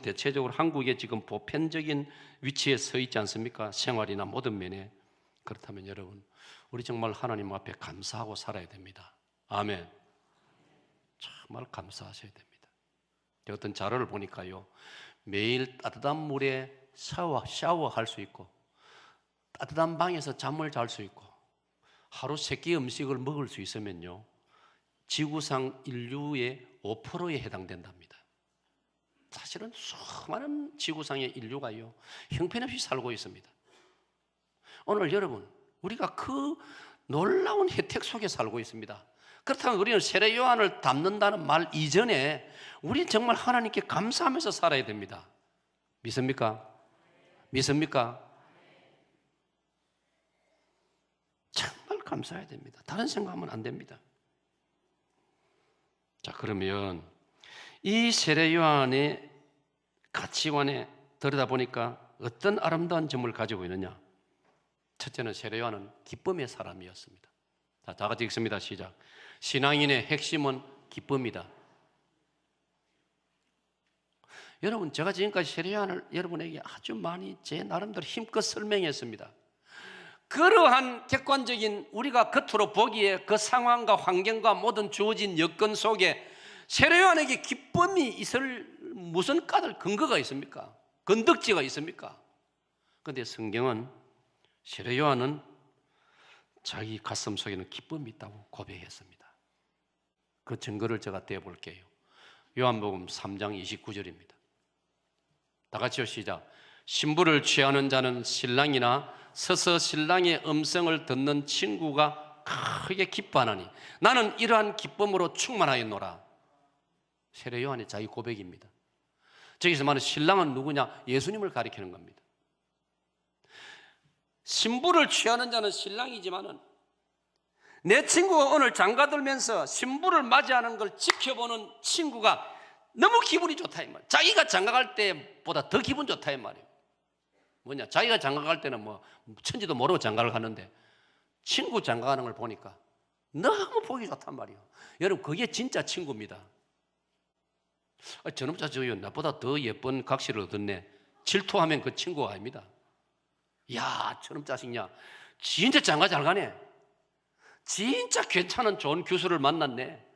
대체적으로 한국의 지금 보편적인 위치에 서 있지 않습니까? 생활이나 모든 면에. 그렇다면 여러분, 우리 정말 하나님 앞에 감사하고 살아야 됩니다. 아멘. 정말 감사하셔야 됩니다. 어떤 자료를 보니까요, 매일 따뜻한 물에 샤워할 수 있고 따뜻한 방에서 잠을 잘 수 있고 하루 3끼 음식을 먹을 수 있으면요, 지구상 인류의 5%에 해당된답니다. 사실은 수많은 지구상의 인류가요, 형편없이 살고 있습니다. 오늘 여러분, 우리가 그 놀라운 혜택 속에 살고 있습니다. 그렇다면 우리는 세례 요한을 닮는다는 말 이전에 우리 정말 하나님께 감사하면서 살아야 됩니다. 믿습니까? 믿습니까? 정말 감사해야 됩니다. 다른 생각하면 안 됩니다. 자, 그러면 이 세례 요한의 가치관에 들여다보니까 어떤 아름다운 점을 가지고 있느냐? 첫째는 세례 요한은 기쁨의 사람이었습니다. 자, 다 같이 읽습니다. 시작. 신앙인의 핵심은 기쁨이다. 여러분, 제가 지금까지 세례 요한을 여러분에게 아주 많이 제 나름대로 힘껏 설명했습니다. 그러한 객관적인 우리가 겉으로 보기에 그 상황과 환경과 모든 주어진 여건 속에 세례 요한에게 기쁨이 있을 무슨 근거가 있습니까? 건덕지가 있습니까? 그런데 성경은 세례 요한은 자기 가슴 속에는 기쁨이 있다고 고백했습니다. 그 증거를 제가 떼어볼게요. 요한복음 3장 29절입니다. 다 같이요, 시작. 신부를 취하는 자는 신랑이나 서서 신랑의 음성을 듣는 친구가 크게 기뻐하나니 나는 이러한 기쁨으로 충만하였노라. 세례 요한의 자기 고백입니다. 저기서 말하는 신랑은 누구냐? 예수님을 가리키는 겁니다. 신부를 취하는 자는 신랑이지만은 내 친구가 오늘 장가들면서 신부를 맞이하는 걸 지켜보는 친구가 너무 기분이 좋다 이 말이에요. 자기가 장가갈 때보다 더 기분 좋다 이 말이에요. 뭐냐? 자기가 장가갈 때는 뭐 천지도 모르고 장가를 가는데 친구 장가가는 걸 보니까 너무 보기 좋단 말이에요. 여러분, 그게 진짜 친구입니다. 저놈 자식이 나보다 더 예쁜 각시를 얻었네. 질투하면 그 친구가 아닙니다. 야, 저놈 자식냐, 진짜 장가 잘 가네. 진짜 괜찮은 좋은 교수를 만났네.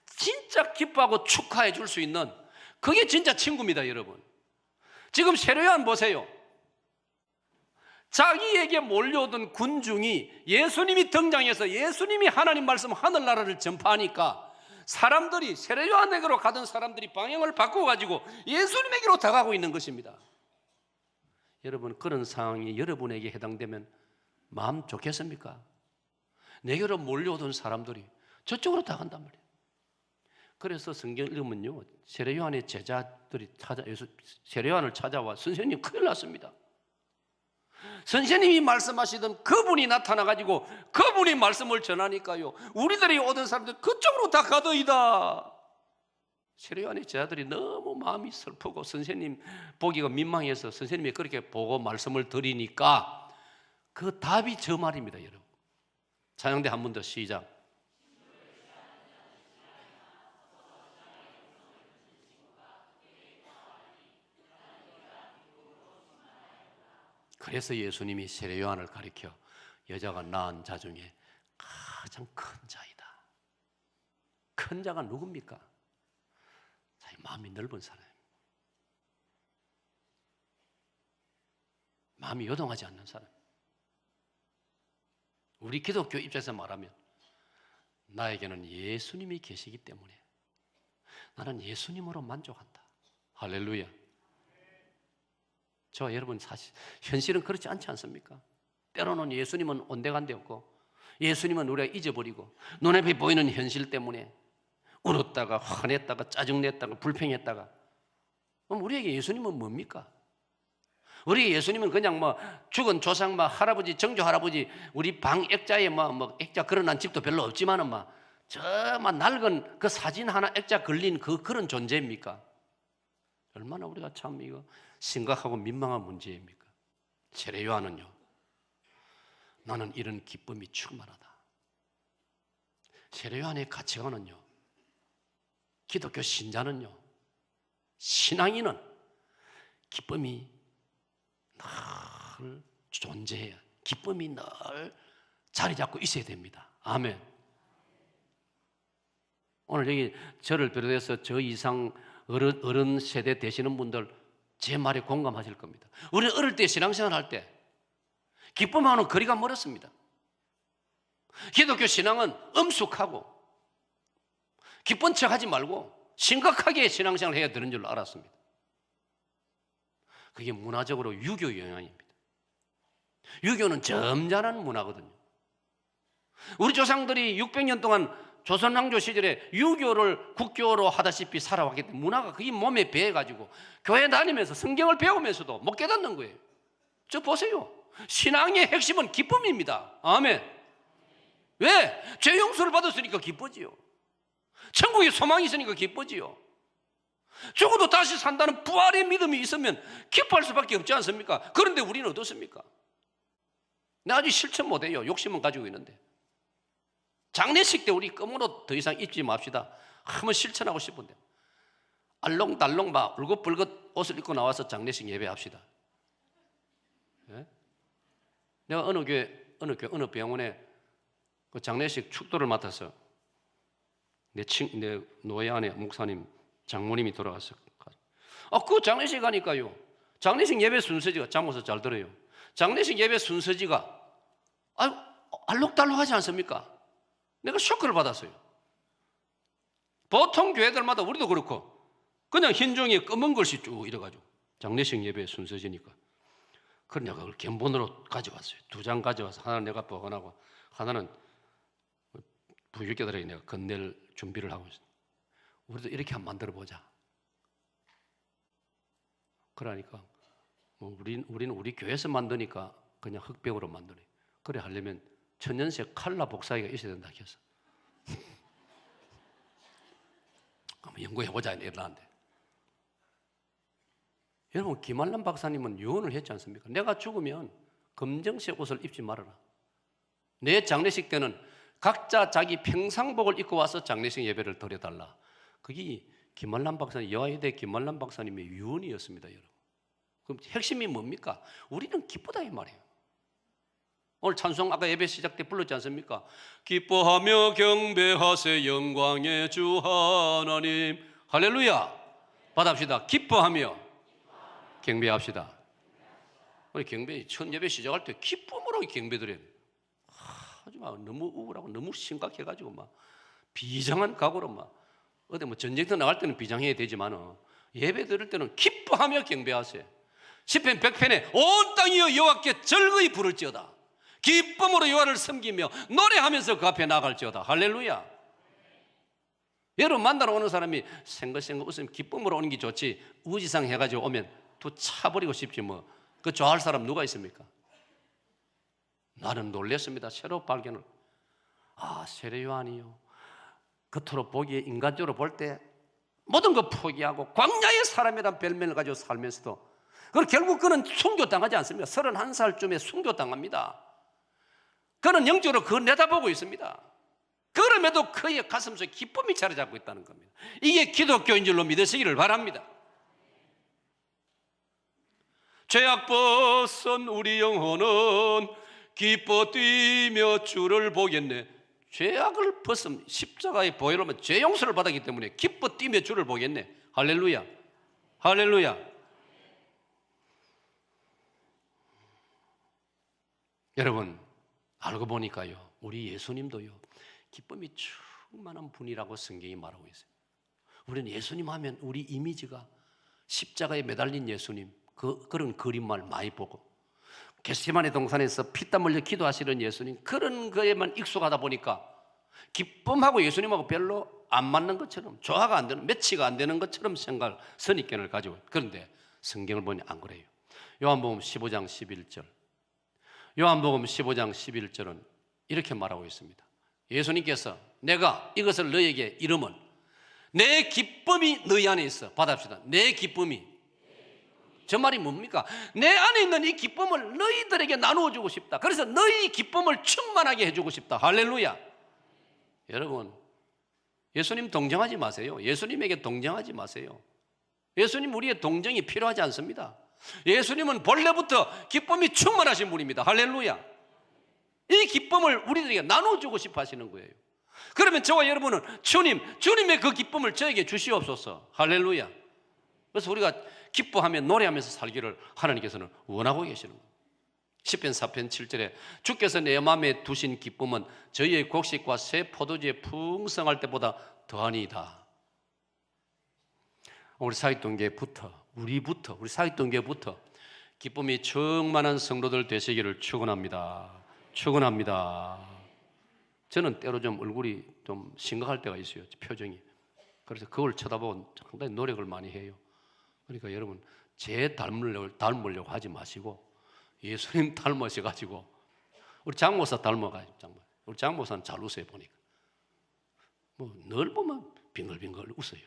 진짜 기뻐하고 축하해 줄 수 있는 그게 진짜 친구입니다, 여러분. 지금 세례요한 보세요. 자기에게 몰려오던 군중이 예수님이 등장해서 예수님이 하나님 말씀 하늘나라를 전파하니까 사람들이 세례요한에게로 가던 사람들이 방향을 바꿔가지고 예수님에게로 다가가고 있는 것입니다. 여러분, 그런 상황이 여러분에게 해당되면 마음 좋겠습니까? 내게로 몰려오던 사람들이 저쪽으로 다간단 말이에요. 그래서 성경 읽으면요, 세례요한의 제자들이 세례요한을 찾아와 선생님 큰일 났습니다. 선생님이 말씀하시던 그분이 나타나가지고 그분이 말씀을 전하니까요, 우리들이 오던 사람들 그쪽으로 다 가더이다. 세례요한의 제자들이 너무 마음이 슬프고 선생님 보기가 민망해서 선생님이 그렇게 보고 말씀을 드리니까 그 답이 저 말입니다, 여러분. 찬양대 한 번 더 시작. 그래서 예수님이 세례요한을 가리켜 여자가 낳은 자 중에 가장 큰 자이다. 큰 자가 누굽니까? 자기 마음이 넓은 사람입니다. 마음이 요동하지 않는 사람. 우리 기독교 입장에서 말하면 나에게는 예수님이 계시기 때문에 나는 예수님으로 만족한다. 할렐루야. 저 여러분, 사실 현실은 그렇지 않지 않습니까? 때로는 예수님은 온데간데 없고 예수님은 우리가 잊어버리고 눈앞에 보이는 현실 때문에 울었다가 화냈다가 짜증냈다가 불평했다가, 그럼 우리에게 예수님은 뭡니까? 우리 예수님은 그냥 뭐 죽은 조상 뭐 할아버지, 정조 할아버지 우리 방 액자에 뭐 액자 걸어놓은 집도 별로 없지만은 막 저만 낡은 그 사진 하나 액자 걸린 그런 존재입니까? 얼마나 우리가 참 이거 심각하고 민망한 문제입니까? 세례요한은요, 나는 이런 기쁨이 충만하다. 세례요한의 가치관은요, 기독교 신자는요, 신앙인은 기쁨이 늘 존재해요. 기쁨이 늘 자리 잡고 있어야 됩니다. 아멘. 오늘 여기 저를 비롯해서 저 이상 어른 세대 되시는 분들 제 말에 공감하실 겁니다. 우리는 어릴 때 신앙생활 할 때 기쁨하고는 거리가 멀었습니다. 기독교 신앙은 엄숙하고 기쁜 척 하지 말고 심각하게 신앙생활 해야 되는 줄 알았습니다. 그게 문화적으로 유교 영향입니다. 유교는 점잖은 문화거든요. 우리 조상들이 600년 동안 조선 왕조 시절에 유교를 국교로 하다시피 살아왔기 때문에 문화가 그게 몸에 배해가지고 교회 다니면서 성경을 배우면서도 못 깨닫는 거예요. 저 보세요. 신앙의 핵심은 기쁨입니다. 아멘. 왜? 죄 용서를 받았으니까 기쁘지요. 천국에 소망이 있으니까 기쁘지요. 죽어도 다시 산다는 부활의 믿음이 있으면 기뻐할 수밖에 없지 않습니까? 그런데 우리는 어떻습니까? 나 아직 실천 못해요. 욕심은 가지고 있는데. 장례식 때 우리 검은 옷 더 이상 입지 맙시다. 한번 실천하고 싶은데 알롱달롱 막 울긋불긋 옷을 입고 나와서 장례식 예배합시다. 네? 내가 어느 병원에 그 장례식 축도를 맡아서 내 노예 안에 목사님 장모님이 돌아가서 그 장례식 가니까요, 장례식 예배 순서지가 잠옷을 잘 들어요. 장례식 예배 순서지가 알록달록하지 않습니까? 내가 쇼크를 받았어요. 보통 교회들마다 우리도 그렇고 그냥 흰 종이에 검은 글씨 쭉 이래가지고 장례식 예배 순서지니까 그래서 내가 그걸 견본으로 가져왔어요. 2장 가져와서 하나는 내가 보관하고 하나는 부유께들에게 내가 건넬 준비를 하고 있어요. 우리도 이렇게 한번 만들어보자. 그러니까 우리는 우리 교회에서 만드니까 그냥 흑백으로 만드네. 그래 하려면 천연색 칼라 복사기가 있어야 된다 해서 한번 연구해보자 이러는데, 여러분 김한남 박사님은 유언을 했지 않습니까? 내가 죽으면 검정색 옷을 입지 말아라. 내 장례식 때는 각자 자기 평상복을 입고 와서 장례식 예배를 드려달라. 그게 김한남 박사님, 여화여대 김한남 박사님의 유언이었습니다, 여러분. 그럼 핵심이 뭡니까? 우리는 기쁘다 이 말이에요. 오늘 찬송 아까 예배 시작 때 불렀지 않습니까? 기뻐하며 경배하세 영광의 주 하나님. 할렐루야. 받합시다. 기뻐하며 경배합시다. 우리 경배, 첫 예배 시작할 때 기쁨으로 경배드려요. 하지 마. 너무 우울하고 너무 심각해가지고 막 비장한 각오로 막 어디 뭐 전쟁터 나갈 때는 비장해야 되지만 예배 드릴 때는 기뻐하며 경배하세요. 시편 100편에 온 땅이여 여호와께 즐거이 부를지어다. 기쁨으로 여호와를 섬기며 노래하면서 그 앞에 나갈지어다. 할렐루야. 여러분 만나러 오는 사람이 생긋생긋 웃으면 기쁨으로 오는 게 좋지, 우지상 해가지고 오면 또 차버리고 싶지 뭐. 그 좋아할 사람 누가 있습니까? 나는 놀랐습니다. 새로 발견을. 세례 요한이요, 겉으로 보기에 인간적으로 볼 때 모든 거 포기하고 광야의 사람이란 별명을 가지고 살면서도 결국 그는 순교당하지 않습니다. 31살쯤에 순교당합니다. 그는 영적으로 그걸 내다보고 있습니다. 그럼에도 그의 가슴속에 기쁨이 자리 잡고 있다는 겁니다. 이게 기독교인 줄로 믿으시기를 바랍니다. 죄악 벗은 우리 영혼은 기뻐 뛰며 주를 보겠네. 죄악을 벗음, 십자가의 보혈로 하면 죄 용서를 받았기 때문에 기뻐 뛰며 주를 보겠네. 할렐루야. 할렐루야. 여러분 알고 보니까요, 우리 예수님도요 기쁨이 충만한 분이라고 성경이 말하고 있어요. 우리는 예수님 하면 우리 이미지가 십자가에 매달린 예수님, 그런 그림만 많이 보고, 겟세마네 동산에서 피땀 흘려 기도하시는 예수님, 그런 거에만 익숙하다 보니까 기쁨하고 예수님하고 별로 안 맞는 것처럼, 조화가 안 되는, 매치가 안 되는 것처럼 생각, 선입견을 가지고 있어요. 그런데 성경을 보니 안 그래요. 요한복음 15장 11절, 요한복음 15장 11절은 이렇게 말하고 있습니다. 예수님께서 내가 이것을 너희에게 이름은 내 기쁨이 너희 안에 있어. 받아봅시다. 내 기쁨이. 저 말이 뭡니까? 내 안에 있는 이 기쁨을 너희들에게 나누어주고 싶다. 그래서 너희 기쁨을 충만하게 해주고 싶다. 할렐루야. 여러분 예수님 동정하지 마세요. 예수님에게 동정하지 마세요. 예수님 우리의 동정이 필요하지 않습니다. 예수님은 본래부터 기쁨이 충만하신 분입니다. 할렐루야. 이 기쁨을 우리들에게 나눠주고 싶어 하시는 거예요. 그러면 저와 여러분은 주님의 그 기쁨을 저에게 주시옵소서. 할렐루야. 그래서 우리가 기뻐하며 노래하면서 살기를 하나님께서는 원하고 계시는 거예요. 시편 4편 7절에 주께서 내 마음에 두신 기쁨은 저희의 곡식과 새 포도주에 풍성할 때보다 더하니이다. 우리 사익동교회부터, 우리 사익동교회부터 기쁨이 충만한 성도들 되시기를 축원합니다. 축원합니다. 저는 때로 좀 얼굴이 좀 심각할 때가 있어요. 표정이. 그래서 그걸 쳐다보고 상당히 노력을 많이 해요. 그러니까 여러분 제 닮으려고 하지 마시고 예수님 닮으셔가지고, 우리 장모사 닮아가지고, 우리 장모사는 잘 웃어요. 보니까 뭐 늘 보면 빙글빙글 웃어요.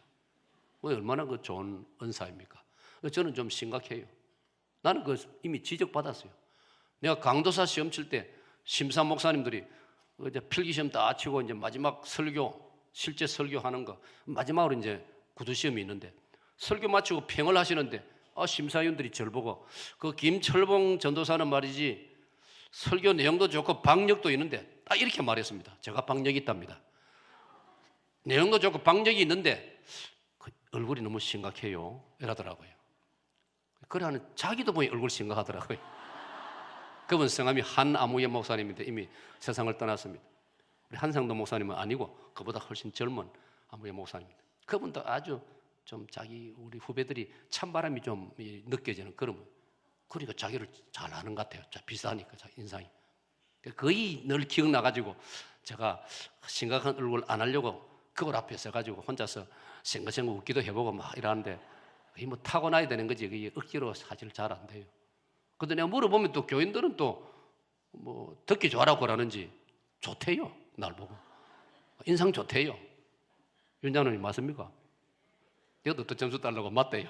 얼마나 그 좋은 은사입니까? 저는 좀 심각해요. 나는 그 이미 지적받았어요. 내가 강도사 시험 칠 때 심사 목사님들이 이제 필기시험 다 치고 이제 마지막 실제 설교하는 거 마지막으로 이제 구두 시험이 있는데, 설교 마치고 평을 하시는데 심사위원들이 저를 보고 그 김철봉 전도사는 말이지 설교 내용도 좋고 박력도 있는데, 딱 이렇게 말했습니다. 제가 박력이 있답니다. 내용도 좋고 박력이 있는데 그 얼굴이 너무 심각해요 이러더라고요. 그러는 자기도 보니 얼굴 심각하더라고요. 그분 성함이 한아무예 목사님인데 이미 세상을 떠났습니다. 우리 한상도 목사님은 아니고 그보다 훨씬 젊은 아무예 목사님입니다. 그분도 아주 좀 우리 후배들이 찬바람이 좀 느껴지는 그런, 그러니까 자기를 잘 아는 것 같아요. 비슷하니까 인상이. 거의 늘 기억나가지고 제가 심각한 얼굴 안 하려고 그걸 앞에 서가지고 혼자서 생각생각 웃기도 해보고 막 이러는데, 그게 뭐 타고나야 되는 거지 그게 억지로 사실 잘 안 돼요. 근데 내가 물어보면 또 교인들은 또 뭐 듣기 좋아라고 그러는지 좋대요. 날 보고 인상 좋대요. 윤장로님 맞습니까? 이것도 또 점수 달라고 맞대요.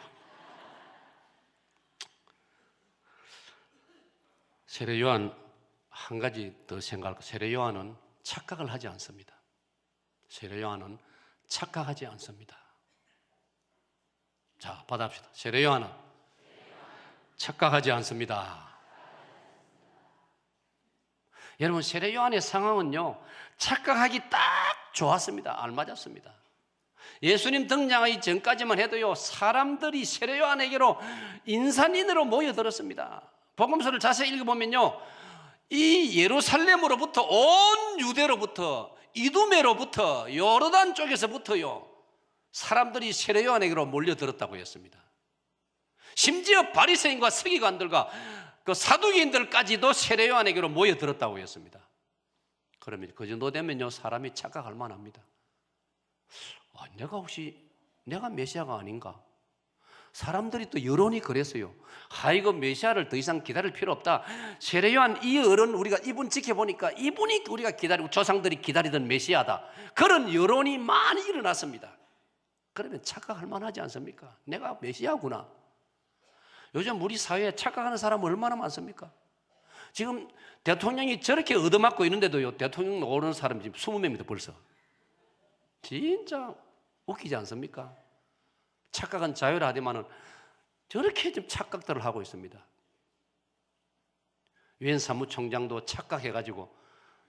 세례 요한 한 가지 더 생각할, 세례 요한은 착각을 하지 않습니다. 세례 요한은 착각하지 않습니다. 자, 받아봅시다. 세례 요한은 착각하지 않습니다. 여러분 세례 요한의 상황은요 착각하기 딱 좋았습니다. 알맞았습니다. 예수님 등장하기 전까지만 해도요, 사람들이 세례 요한에게로 인산인으로 모여들었습니다. 복음서를 자세히 읽어보면요, 이 예루살렘으로부터 온 유대로부터 이두메로부터 요르단 쪽에서부터요, 사람들이 세례 요한에게로 몰려들었다고 했습니다. 심지어 바리새인과 서기관들과 그 사두개인들까지도 세례 요한에게로 모여들었다고 했습니다. 그러면 그 정도 되면요, 사람이 착각할 만합니다. 내가 혹시 내가 메시아가 아닌가? 사람들이 또 여론이 그랬어요. 이거 메시아를 더 이상 기다릴 필요 없다. 세례 요한 이 어른 우리가 이분 지켜보니까 이분이 우리가 기다리고 조상들이 기다리던 메시아다. 그런 여론이 많이 일어났습니다. 그러면 착각할 만하지 않습니까? 내가 메시아구나. 요즘 우리 사회에 착각하는 사람 얼마나 많습니까? 지금 대통령이 저렇게 얻어맞고 있는데도요, 대통령 오르는 사람이 지금 20명입니다 벌써. 진짜 웃기지 않습니까? 착각은 자유라하지만은 저렇게 좀 착각들을 하고 있습니다. 유엔 사무총장도 착각해가지고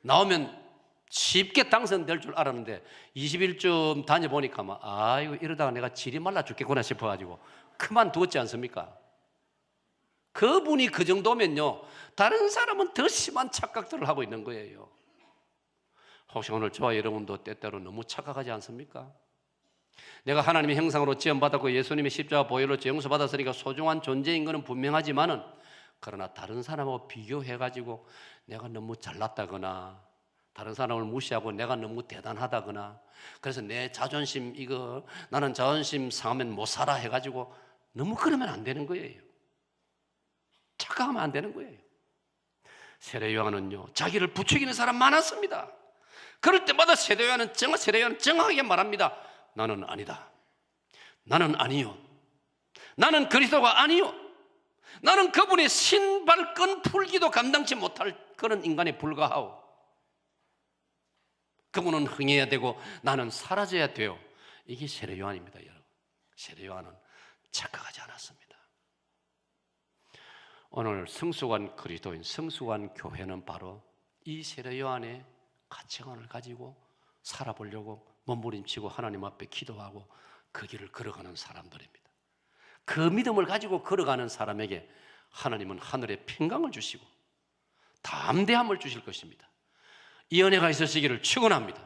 나오면 쉽게 당선될 줄 알았는데 20일쯤 다녀보니까 이거 이러다가 내가 질이 말라 죽겠구나 싶어가지고 그만두었지 않습니까? 그분이 그 정도면요, 다른 사람은 더 심한 착각들을 하고 있는 거예요. 혹시 오늘 저와 여러분도 때때로 너무 착각하지 않습니까? 내가 하나님의 형상으로 지음받았고 예수님의 십자가 보혈로 용서받았으니까 소중한 존재인 것은 분명하지만은, 그러나 다른 사람하고 비교해가지고 내가 너무 잘났다거나 다른 사람을 무시하고 내가 너무 대단하다거나, 그래서 내 자존심 나는 자존심 상하면 못 살아 해가지고 너무 그러면 안 되는 거예요. 착각하면 안 되는 거예요. 세례 요한은요, 자기를 부추기는 사람 많았습니다. 그럴 때마다 세례 요한은 정확하게 말합니다. 나는 아니다. 나는 아니요. 나는 그리스도가 아니요. 나는 그분의 신발끈 풀기도 감당치 못할 그런 인간에 불과하오. 그분은 흥해야 되고 나는 사라져야 돼요. 이게 세례 요한입니다, 여러분. 세례 요한은 착각하지 않았습니다. 오늘 성수관 그리스도인, 성수관 교회는 바로 이 세례 요한의 가치관을 가지고 살아보려고 몸부림치고 하나님 앞에 기도하고 그 길을 걸어가는 사람들입니다. 그 믿음을 가지고 걸어가는 사람에게 하나님은 하늘의 평강을 주시고 담대함을 주실 것입니다. 이 은혜가 있으시기를 축원합니다.